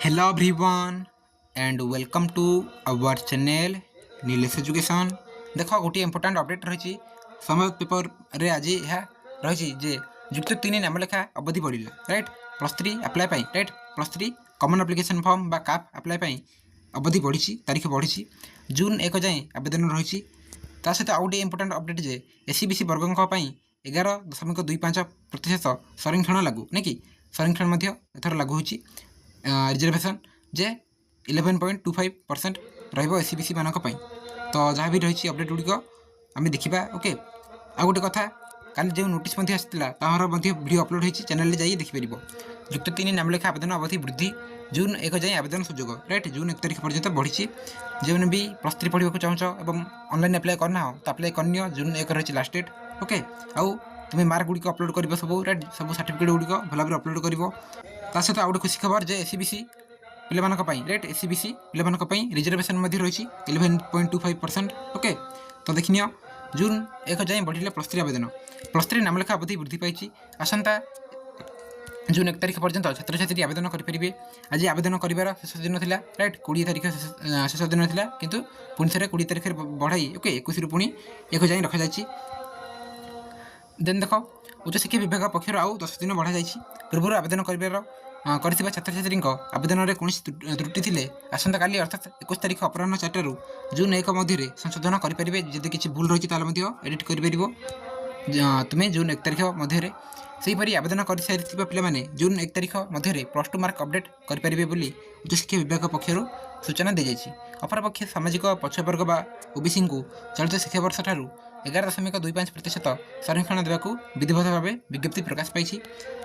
Hello everyone and welcome to our channel Nilesh education. देख गोटे important update रही समय पेपर रे आज यह रही जे युक्त 3 नामलेखा अवधि बढ़ला right +3 apply right +3 common application form बा काप अप्लाई अवधि बढ़ी तारीख बढ़ी जून 1 जाए आवेदन रही सहित आउ गए इंपोर्टाट अपडेट जे एससीबीसी वर्गों 11.25% संरक्षण लागू नहीं कि संरक्षण एथर लागू होची रिजर्वेशन जे 11.25% एससीबीसी मानक तो जहाँ भी रही अपडेट गुड़िक आम देखा ओके आ गोटे कथा काली जो नोटिस आसाला तार वीडियो अपलोड होती चैनल में देखिपर युक्त 3 नामलेखा आवेदन अवधि वृद्धि जून 1 जाए आवेदन सुजोग राइट जून 1 तारीख पर्यटन बढ़ी जो भी +3 पढ़ा चाहूँ और ऑनलाइन अप्लाई करना हो तो अप्लाई करनी जून 1 रही लास्ट डेट ओके आउ तुम्हें मार्क गुड़िक अपलोड कर सब राइट सब सर्टिफिकेट गुड़िक भल भाव अपलोड कर सहित आउ गए खुशी खबर जे एससीबीसी पे राइट एससीबीसी पे रिजर्वेशन रही 11.25% ओके तो देखनी जून 1 जाए बढ़िले +3 आवेदन +3 नामलेखा अवधि वृद्धि पाई आसंता जून 1 तारीख पर्यटन छात्र छात्री आवेदन करेंगे आज आवेदन कर शेष दिन था राइट 20 तारीख शेष दिन था किंतु पुणी थे 20 तारीख बढ़ाई ओके 21 रु पुणी 1 जाए रखा जाए देन देख उच्चशिक्षा विभाग पक्ष आउ 10 दिन बढ़ा जाए पूर्व आवेदन कर छात्र छात्री आवेदन में कौन त्रुटि थे आसंता काली अर्थात 21 तारीख अपराह 4 जून 1 मध्य संशोधन करेंगे जदि किसी भूल रही है एडिट कर तुम्हें जून 1 तारीख मध्य सेहीपरि आवेदन कर सारी पे जून 1 तारीख मध्य +2 मार्क अपडेट करेंगे उच्चशिक्षा विभाग पक्षर सूचना दी जाए अपरपक्षे सामाजिक पछुवर्ग बा ओबीसी को चलित शिक्षावर्ष ठार 11.25% संरक्षण देवाक विधिवत भाव विज्ञप्ति प्रकाश पाई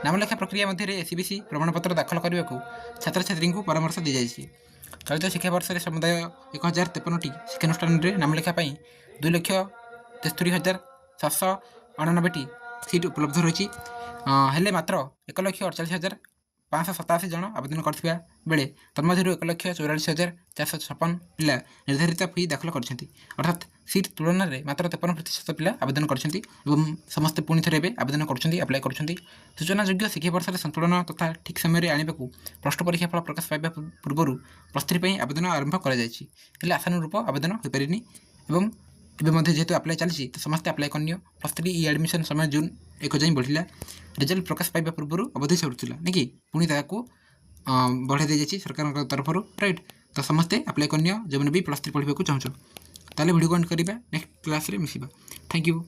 नामलेखा प्रक्रिया मध्य एससीबीसी प्रमाणपत्र दाखल करने को छात्र छात्री को परामर्श दी जाए चलित शिक्षावर्ष में समुदाय 1053टी शिक्षानुष्ठान नामलेखा 2,73,799टी सीट उपलब्ध रही हेले मात्र 1,48,587 जन आवेदन करथिबा बेले तन्मध्यरु 1,44,456 पिला निर्धारित फी दाखल करछन्ती अर्थात सीट तुलन में मात्र 53% पिला आवेदन करछन्ती एवं समस्त पुणी थे आवेदन करछन्ती अप्लाई करछन्ती सूचनायोग्य शिक्षावर्ष संतुलन तथा ठीक समय आने को +2 परीक्षा फल प्रकाश पाइबा पूर्व +3 आवेदन आरंभ कर जाए आशानुरूप आवेदन हो पारिनी एवं जेहेतु अप्लाई चली तो समस्त अप्लाई करनी +3 ई एडमिशन समय जून 1 जाए बढ़ला रिजल्ट प्रकाश पाइबा पूर्व अवधि सरुला नहीं कि पुणी बढ़ाई दी जाए सरकार तरफ राइट तो समस्ते अप्लाई करनी जो भी +3 पढ़ा चाहूँ ताले वीडियो एंड करवा नेक्स्ट क्लास रे मिसिबा थैंक यू।